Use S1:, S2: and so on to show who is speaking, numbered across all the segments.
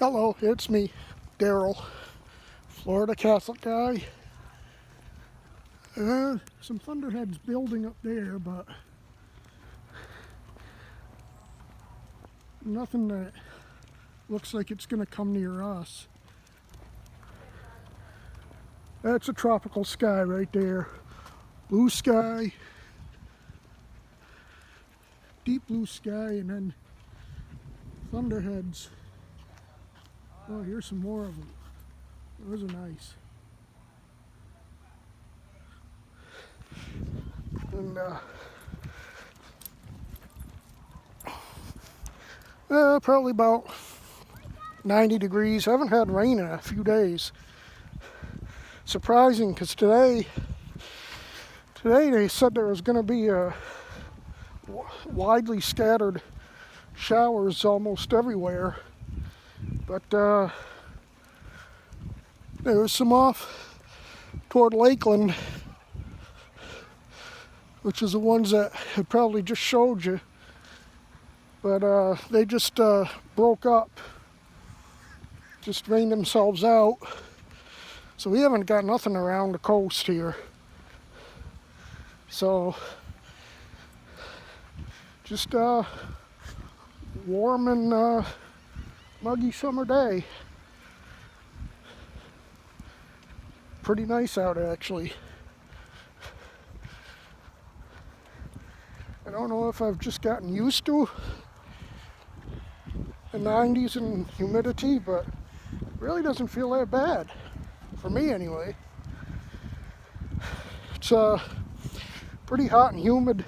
S1: Hello, it's me, Daryl, Florida Catholic guy. Some thunderheads building up there, but nothing that looks like it's going to come near us. That's a tropical sky right there. Blue sky, deep blue sky, and then thunderheads. Oh, here's some more of them. Those are nice. And probably about 90 degrees. I haven't had rain in a few days. Surprising, because today they said there was going to be widely scattered showers almost everywhere. But there was some off toward Lakeland, which is the ones that I probably just showed you. But they just broke up, just rained themselves out. So we haven't got nothing around the coast here. So just warm and muggy summer day. Pretty nice out, actually. I don't know if I've just gotten used to the 90s and humidity, but it really doesn't feel that bad. For me, anyway. It's pretty hot and humid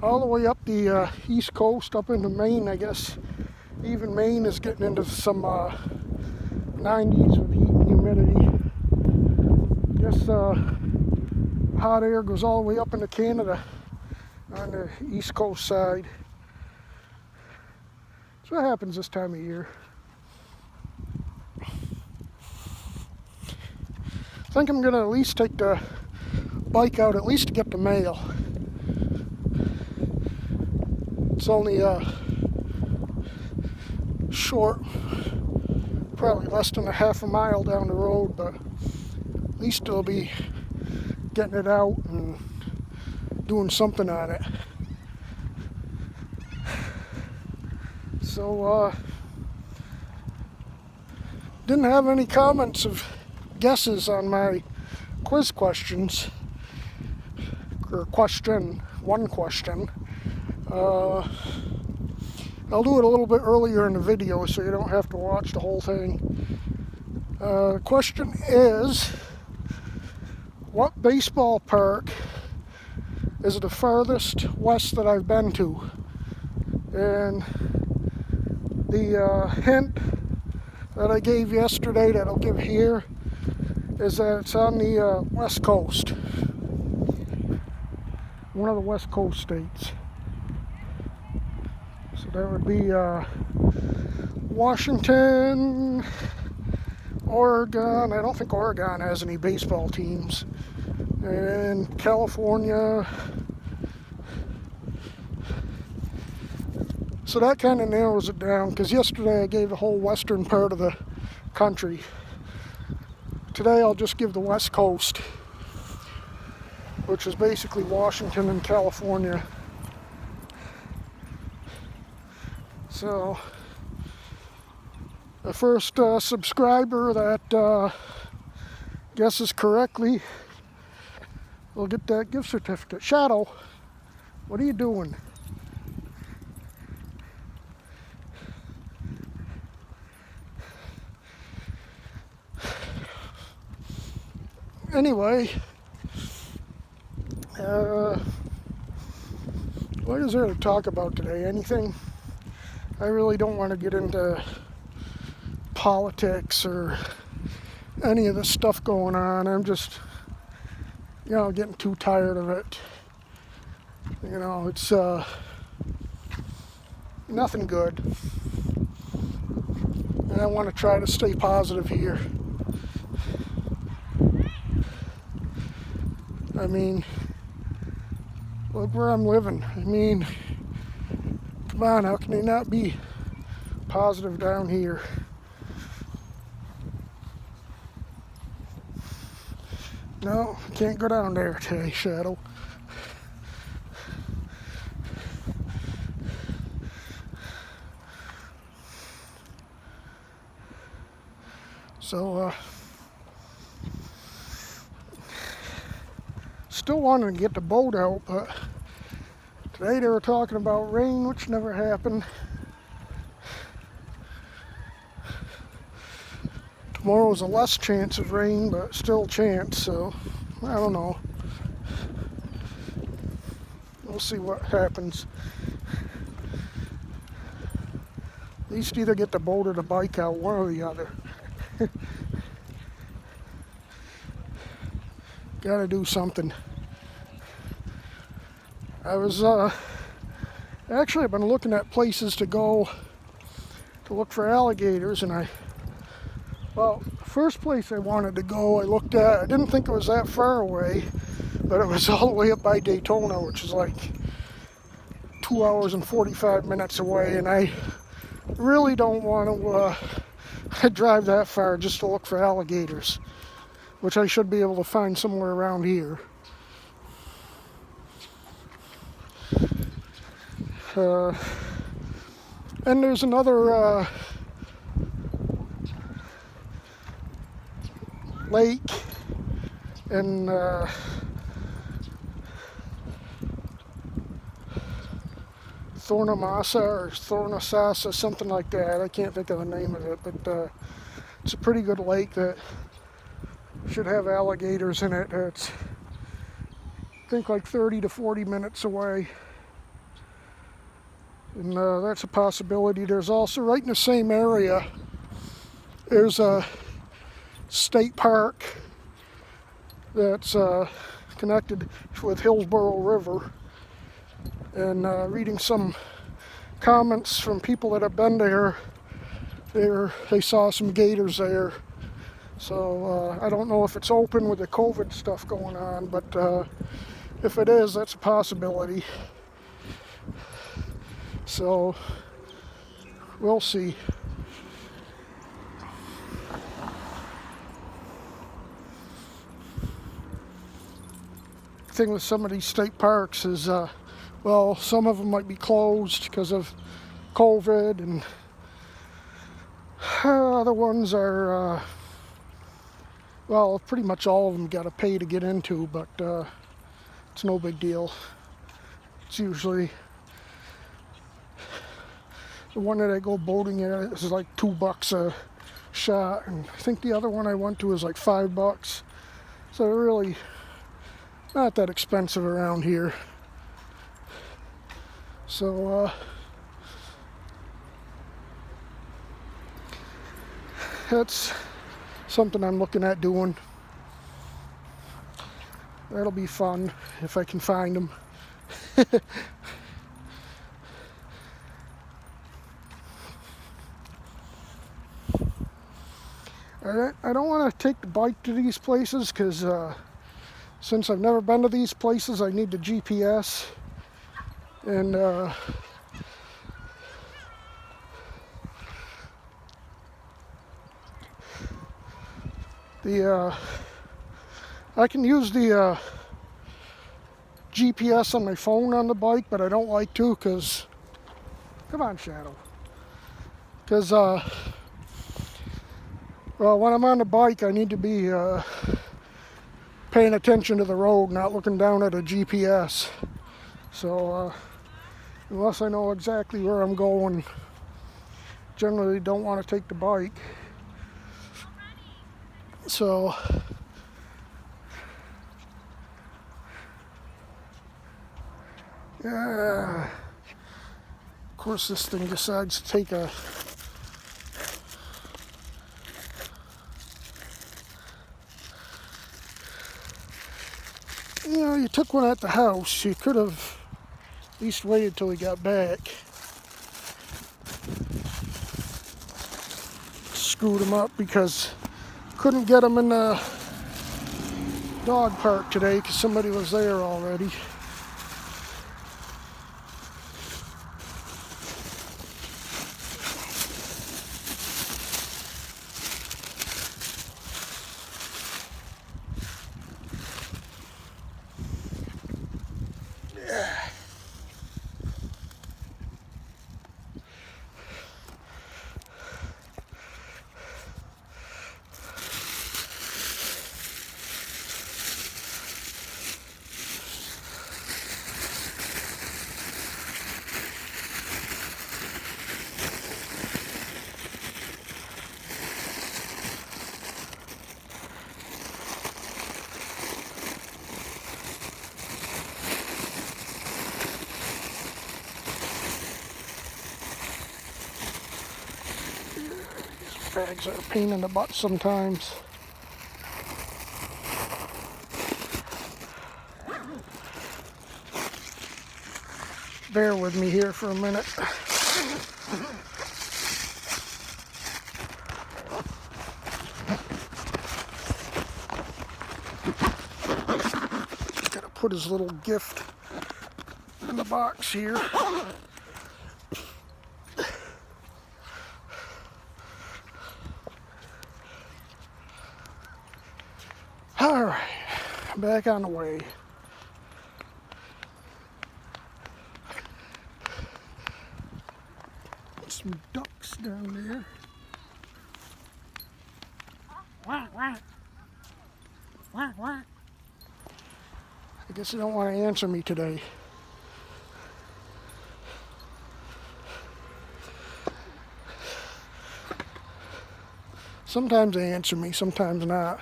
S1: all the way up the east coast, up into Maine, I guess. Even Maine is getting into some 90s with heat and humidity. I guess hot air goes all the way up into Canada on the east coast side. That's what happens this time of year. I think I'm gonna at least take the bike out at least to get the mail. It's only short, probably less than a half a mile down the road, but at least it'll be getting it out and doing something on it. So didn't have any comments of guesses on my quiz questions, or one question. I'll do it a little bit earlier in the video so you don't have to watch the whole thing. The question is, what baseball park is the farthest west that I've been to? And the hint that I gave yesterday that I'll give here is that it's on the west coast. One of the west coast states. So that would be Washington, Oregon. I don't think Oregon has any baseball teams. And California. So that kind of narrows it down, because yesterday I gave the whole western part of the country. Today I'll just give the west coast, which is basically Washington and California. So the first subscriber that guesses correctly will get that gift certificate. Shadow, what are you doing? Anyway, what is there to talk about today? Anything? I really don't want to get into politics or any of the stuff going on. I'm just, getting too tired of it. It's nothing good. And I want to try to stay positive here. I mean, look where I'm living. I mean, come on, how can they not be Positive down here. No, can't go down there today, Shadow. So, still wanting to get the boat out, but today they were talking about rain, which never happened. Tomorrow's a less chance of rain, but still chance, so I don't know. We'll see what happens. At least either get the boat or the bike out, one or the other. Gotta do something. I was actually I've been looking at places to go to look for alligators, and well, the first place I wanted to go, I looked at, I didn't think it was that far away, but it was all the way up by Daytona, which is like 2 hours and 45 minutes away, and I really don't want to drive that far just to look for alligators, which I should be able to find somewhere around here. And there's another lake in Thornamasa or Thornasasa, something like that. I can't think of the name of it, but it's a pretty good lake that should have alligators in it. It's, I think, like 30 to 40 minutes away. And that's a possibility. There's also, right in the same area, there's a state park that's connected with Hillsborough River. And reading some comments from people that have been there, they saw some gators there. So I don't know if it's open with the COVID stuff going on, but if it is, that's a possibility. So we'll see. The thing with some of these state parks is, well, some of them might be closed because of COVID, and other ones are, well, pretty much all of them got to pay to get into, but it's no big deal. It's usually, the one that I go boating at is like $2 a shot, and I think the other one I went to is like $5. So really not that expensive around here. So that's something I'm looking at doing. That'll be fun if I can find them. I don't want to take the bike to these places because since I've never been to these places, I need the GPS. And I can use the GPS on my phone on the bike, but I don't like to because, come on, Shadow. Because, well, when I'm on the bike, I need to be paying attention to the road, not looking down at a GPS. So, unless I know exactly where I'm going, generally don't want to take the bike. So, yeah. Of course, this thing decides to take a you took one at the house. You could have at least waited till we got back. Screwed him up because couldn't get him in the dog park today because somebody was there already. bags are a pain in the butt sometimes. Bear with me here for a minute. Gotta put his little gift in the box here. All right, back on the way. Some ducks down there. Quack, quack. Quack, quack. I guess they don't want to answer me today. Sometimes they answer me, sometimes not.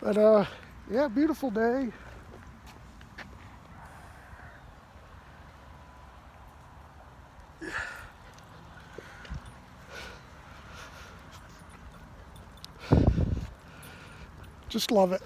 S1: But yeah, beautiful day. Just love it.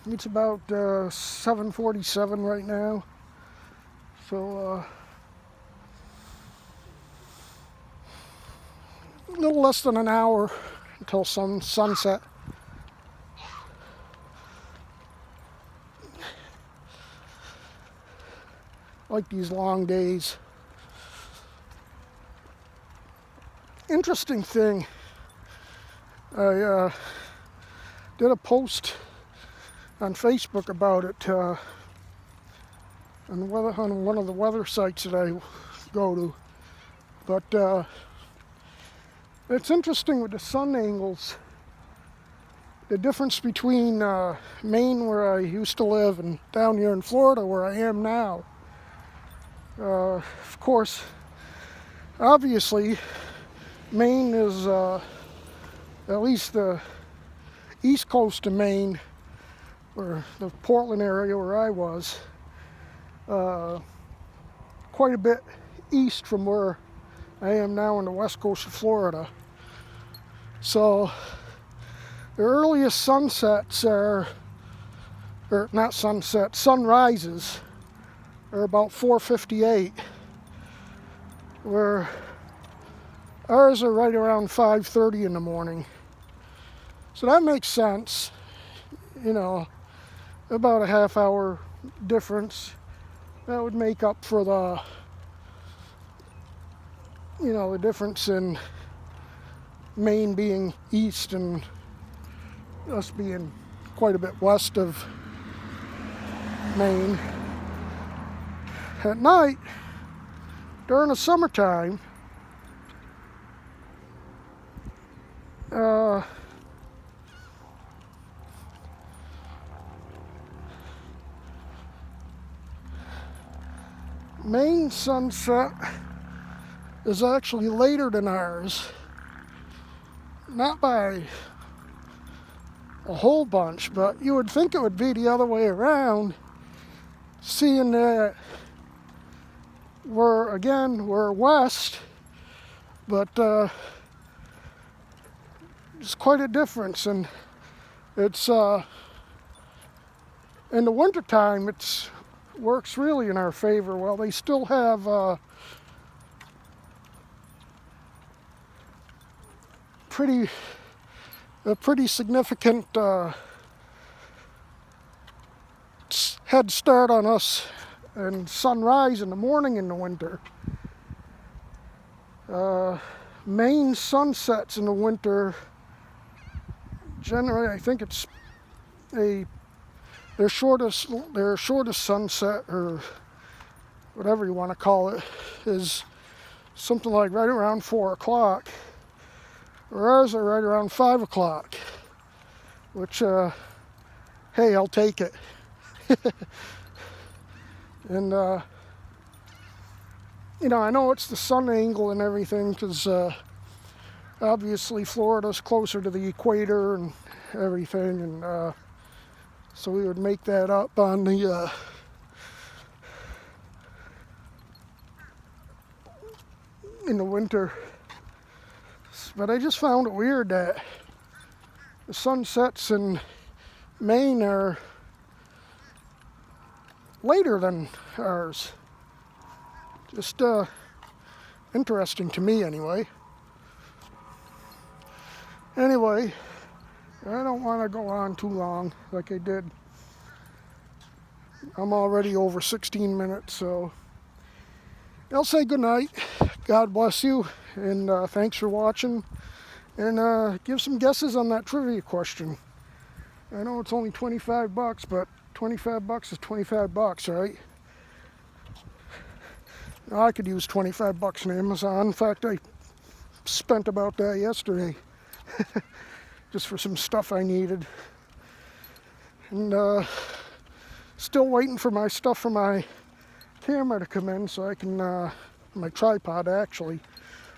S1: It's about 7:47 right now, so a little less than an hour until sunset. Like these long days. Interesting thing, I did a post on Facebook about it on one of the weather sites that I go to. But it's interesting with the sun angles, the difference between Maine, where I used to live, and down here in Florida, where I am now. Of course, obviously, Maine is, at least the east coast of Maine, or the Portland area where I was, quite a bit east from where I am now on the west coast of Florida. So the earliest sunsets are, or not sunsets, sunrises are about 4:58, where ours are right around 5:30 in the morning. So that makes sense, you know, about a half hour difference. That would make up for the, you know, the difference in Maine being east and us being quite a bit west of Maine. At night, during the summertime, Maine sunset is actually later than ours. Not by a whole bunch, but you would think it would be the other way around, seeing that we're west, but it's quite a difference. And it's in the wintertime, it's works really in our favor. Well, they still have a pretty significant head start on us and sunrise in the morning in the winter. Maine sunsets in the winter, generally, I think it's their shortest sunset, or whatever you want to call it, is something like right around 4 o'clock. Ours are right around 5 o'clock, which, hey, I'll take it. And, you know, I know it's the sun angle and everything, because obviously Florida's closer to the equator and everything, and so we would make that up on the in the winter. But I just found it weird that the sunsets in Maine are later than ours. Just interesting to me anyway. Anyway, I don't want to go on too long like I did. I'm already over 16 minutes, so I'll say goodnight. God bless you, and thanks for watching. And give some guesses on that trivia question. I know it's only 25 bucks, but 25 bucks is 25 bucks, right? Now, I could use 25 bucks on Amazon. In fact, I spent about that yesterday. Just for some stuff I needed. And still waiting for my stuff for my camera to come in so I can, my tripod actually,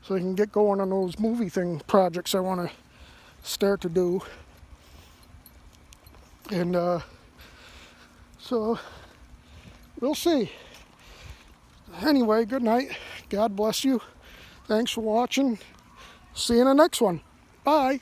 S1: so I can get going on those movie projects I want to start to do. And so we'll see. Anyway, good night. God bless you. Thanks for watching. See you in the next one. Bye.